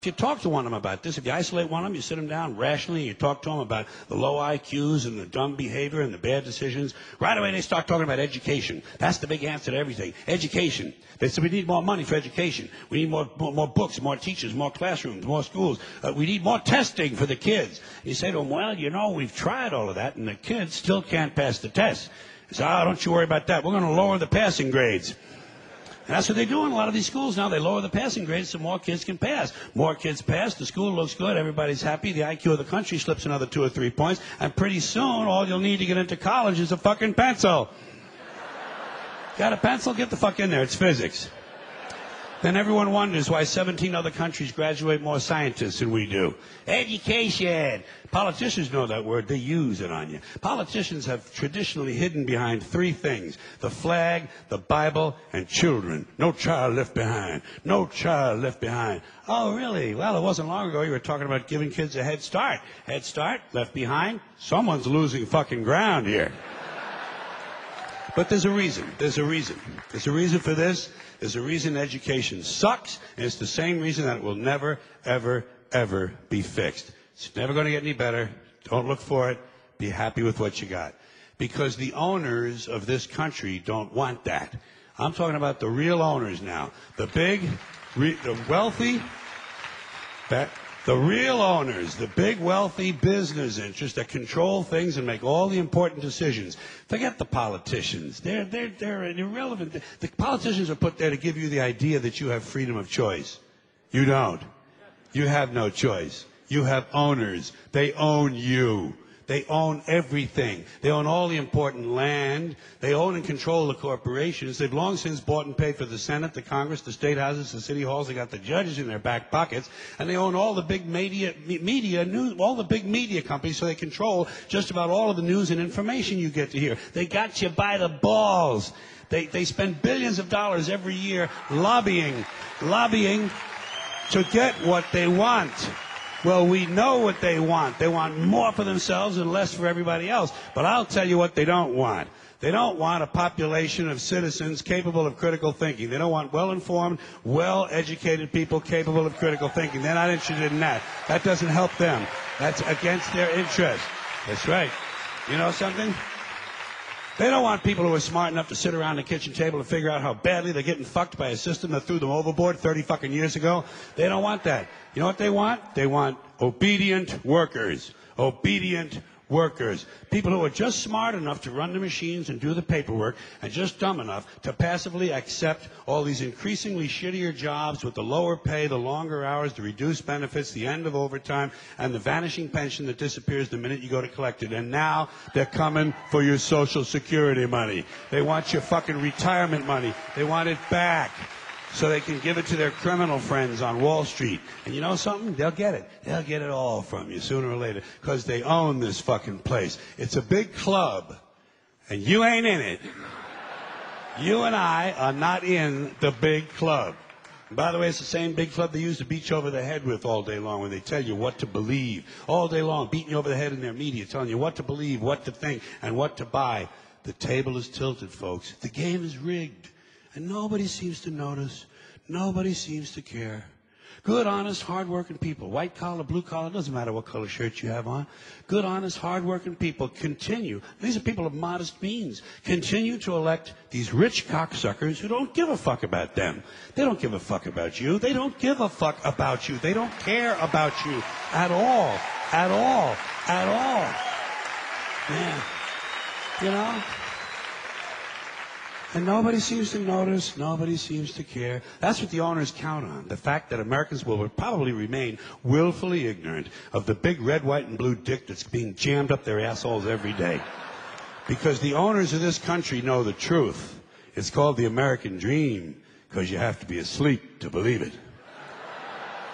If you talk to one of them about this, if you isolate one of them, you sit them down rationally, and you talk to them about the low IQs and the dumb behavior and the bad decisions, right away they start talking about education. That's the big answer to everything. Education. They say we need more money for education. We need more books, more teachers, more classrooms, more schools. We need more testing for the kids. You say to them, well, you know, we've tried all of that, and the kids still can't pass the test. They say, oh, don't you worry about that. We're going to lower the passing grades. And that's what they do in a lot of these schools now. They lower the passing grades so more kids can pass. More kids pass, the school looks good, everybody's happy, the IQ of the country slips another 2 or 3 points, and pretty soon all you'll need to get into college is a fucking pencil. Got a pencil? Get the fuck in there. It's physics. Then everyone wonders why 17 other countries graduate more scientists than we do. Education. Politicians know that word. They use it on you. Politicians have traditionally hidden behind 3 things: the flag, the Bible, and children. No child left behind. No child left behind. Oh, really? Well, it wasn't long ago you were talking about giving kids a head start. Head start, left behind. Someone's losing fucking ground here. But there's a reason. There's a reason. There's a reason for this. There's a reason education sucks, and it's the same reason that it will never, ever, ever be fixed. It's never going to get any better. Don't look for it. Be happy with what you got. Because the owners of this country don't want that. I'm talking about the real owners now. The big, the wealthy, the real owners, the big wealthy business interests that control things and make all the important decisions. Forget the politicians. They're irrelevant. The politicians are put there to give you the idea that you have freedom of choice. You don't. You have no choice. You have owners. They own you. They own everything. They own all the important land. They own and control the corporations. They've long since bought and paid for the Senate, the Congress, the state houses, the city halls. They got the judges in their back pockets. And they own all the big all the big media companies, so they control just about all of the news and information you get to hear. They got you by the balls. They spend billions of dollars every year lobbying to get what they want. Well, we know what they want. They want more for themselves and less for everybody else. But I'll tell you what they don't want. They don't want a population of citizens capable of critical thinking. They don't want well-informed, well-educated people capable of critical thinking. They're not interested in that. That doesn't help them. That's against their interest. That's right. You know something? They don't want people who are smart enough to sit around the kitchen table and figure out how badly they're getting fucked by a system that threw them overboard 30 fucking years ago. They don't want that. You know what they want? They want obedient workers. Obedient workers. People who are just smart enough to run the machines and do the paperwork, and just dumb enough to passively accept all these increasingly shittier jobs with the lower pay, the longer hours, the reduced benefits, the end of overtime, and the vanishing pension that disappears the minute you go to collect it. And now they're coming for your Social Security money. They want your fucking retirement money. They want it back, so they can give it to their criminal friends on Wall Street. And you know something? They'll get it. They'll get it all from you sooner or later, because they own this fucking place. It's a big club, and you ain't in it. You and I are not in the big club. And by the way, it's the same big club they use to beat you over the head with all day long when they tell you what to believe. All day long, beating you over the head in their media, telling you what to believe, what to think, and what to buy. The table is tilted, folks. The game is rigged. And nobody seems to notice. Nobody seems to care. Good, honest, hard-working people, white collar, blue collar, doesn't matter what color shirt you have on. Good, honest, hard-working people continue. These are people of modest means. Continue to elect these rich cocksuckers who don't give a fuck about them. They don't give a fuck about you. They don't give a fuck about you. They don't care about you at all. At all. At all. Man. You know? And nobody seems to notice, nobody seems to care. That's what the owners count on, the fact that Americans will probably remain willfully ignorant of the big red, white, and blue dick that's being jammed up their assholes every day. Because the owners of this country know the truth. It's called the American dream, because you have to be asleep to believe it.